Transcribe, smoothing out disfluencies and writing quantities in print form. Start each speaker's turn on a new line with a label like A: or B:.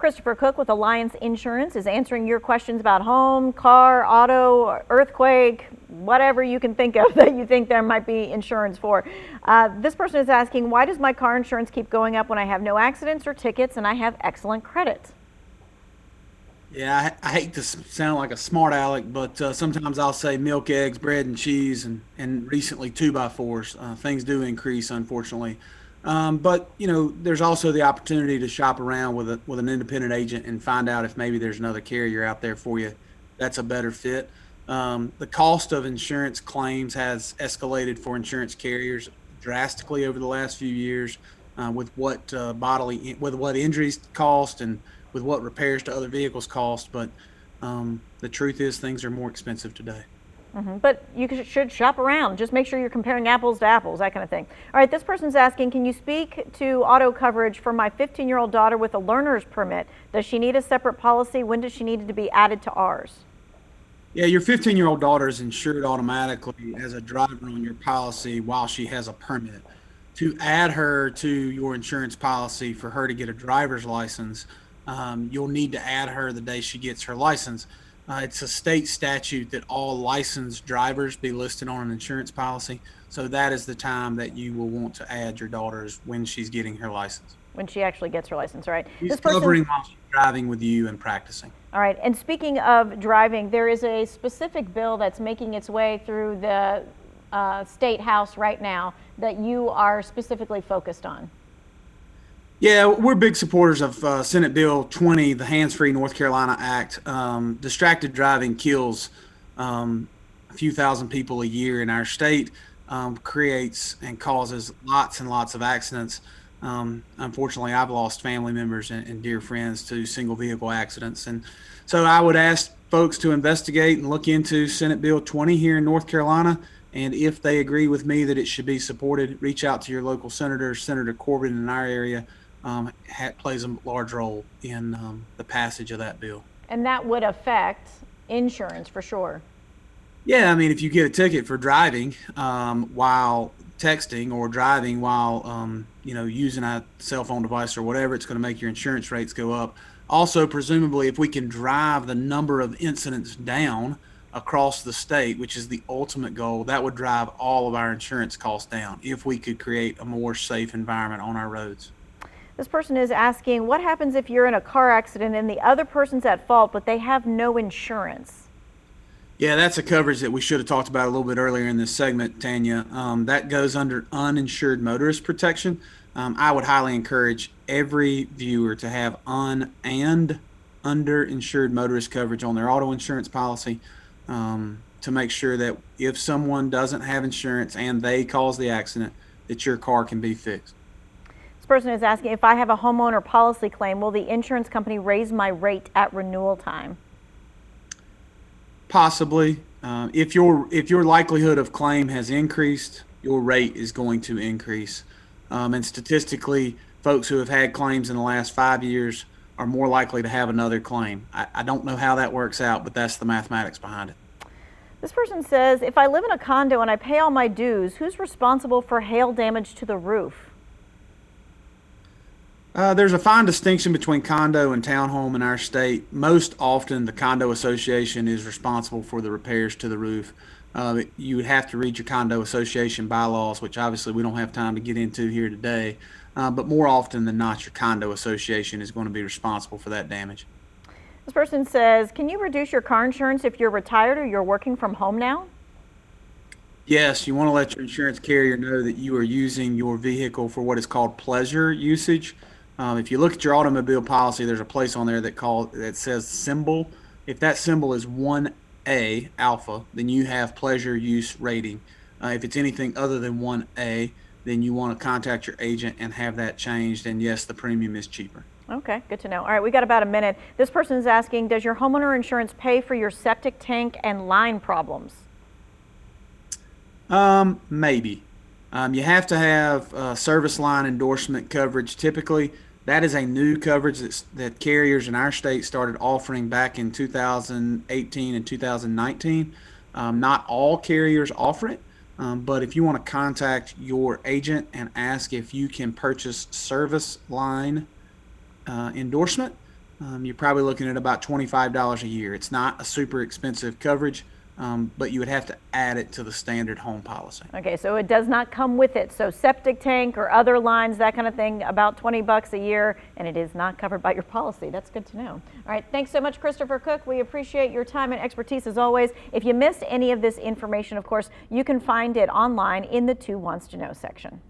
A: Christopher Cook with Alliance Insurance is answering your questions about home, car, auto, earthquake, whatever you can think of that you think there might be insurance for. This person is asking, why does my car insurance keep going up when I have no accidents or tickets and I have excellent credit?
B: Yeah, I hate to sound like a smart aleck, but sometimes I'll say milk, eggs, bread, and cheese, and recently two by fours. Things do increase, unfortunately. But there's also the opportunity to shop around with an independent agent and find out if maybe there's another carrier out there for you that's a better fit. The cost of insurance claims has escalated for insurance carriers drastically over the last few years, with with what injuries cost and with what repairs to other vehicles cost. But the truth is, things are more expensive today.
A: But you should shop around. Just make sure you're comparing apples to apples, that kind of thing. All right, this person's asking, can you speak to auto coverage for my 15-year-old daughter with a learner's permit? Does she need a separate policy? When does she need to be added to ours?
B: Yeah, your 15-year-old daughter is insured automatically as a driver on your policy while she has a permit. To add her to your insurance policy for her to get a driver's license, you'll need to add her the day she gets her license. It's a state statute that all licensed drivers be listed on an insurance policy. So that is the time that you will want to add your daughter's when she's getting her license.
A: When she actually gets her license, all right?
B: She's covering while she's driving with you and practicing.
A: All right, and speaking of driving, there is a specific bill that's making its way through the State House right now that you are specifically focused on.
B: Yeah, we're big supporters of Senate Bill 20, the Hands-Free North Carolina Act. Distracted driving kills a few thousand people a year in our state, creates and causes lots and lots of accidents. Unfortunately, I've lost family members and dear friends to single vehicle accidents. And so I would ask folks to investigate and look into Senate Bill 20 here in North Carolina. And if they agree with me that it should be supported, reach out to your local senator. Senator Corbett in our area plays a large role in the passage of that bill.
A: And that would affect insurance for sure.
B: Yeah, I mean, if you get a ticket for driving while texting or driving while using a cell phone device or whatever, it's going to make your insurance rates go up. Also, presumably, if we can drive the number of incidents down across the state, which is the ultimate goal, that would drive all of our insurance costs down if we could create a more safe environment on our roads.
A: This person is asking, what happens if you're in a car accident and the other person's at fault, but they have no insurance?
B: Yeah, that's a coverage that we should have talked about a little bit earlier in this segment, Tanya. That goes under uninsured motorist protection. I would highly encourage every viewer to have and underinsured motorist coverage on their auto insurance policy, to make sure that if someone doesn't have insurance and they cause the accident, that your car can be fixed.
A: This person is asking, if I have a homeowner policy claim, will the insurance company raise my rate at renewal time?
B: Possibly. If your likelihood of claim has increased, your rate is going to increase. And statistically, folks who have had claims in the last 5 years are more likely to have another claim. I don't know how that works out, but that's the mathematics behind it.
A: This person says, if I live in a condo and I pay all my dues, who's responsible for hail damage to the roof?
B: There's a fine distinction between condo and townhome in our state. Most often, the condo association is responsible for the repairs to the roof. You would have to read your condo association bylaws, which obviously we don't have time to get into here today. But more often than not, your condo association is going to be responsible for that damage.
A: This person says, can you reduce your car insurance if you're retired or you're working from home now?
B: Yes, you want to let your insurance carrier know that you are using your vehicle for what is called pleasure usage. If you look at your automobile policy, there's a place on there that says symbol. If that symbol is 1A, alpha, then you have pleasure use rating. If it's anything other than 1A, then you want to contact your agent and have that changed. And yes, the premium is cheaper.
A: Okay, good to know. All right, we got about a minute. This person is asking, does your homeowner insurance pay for your septic tank and line problems?
B: Maybe. You have to have service line endorsement coverage typically. That is a new coverage that carriers in our state started offering back in 2018 and 2019. Not all carriers offer it, but if you want to contact your agent and ask if you can purchase service line endorsement, you're probably looking at about $25 a year. It's not a super expensive coverage, but you would have to add it to the standard home policy.
A: Okay, so it does not come with it. So septic tank or other lines, that kind of thing, about $20 a year, and it is not covered by your policy. That's good to know. All right, thanks so much, Christopher Cook. We appreciate your time and expertise as always. If you missed any of this information, of course, you can find it online in the Who Wants to Know section.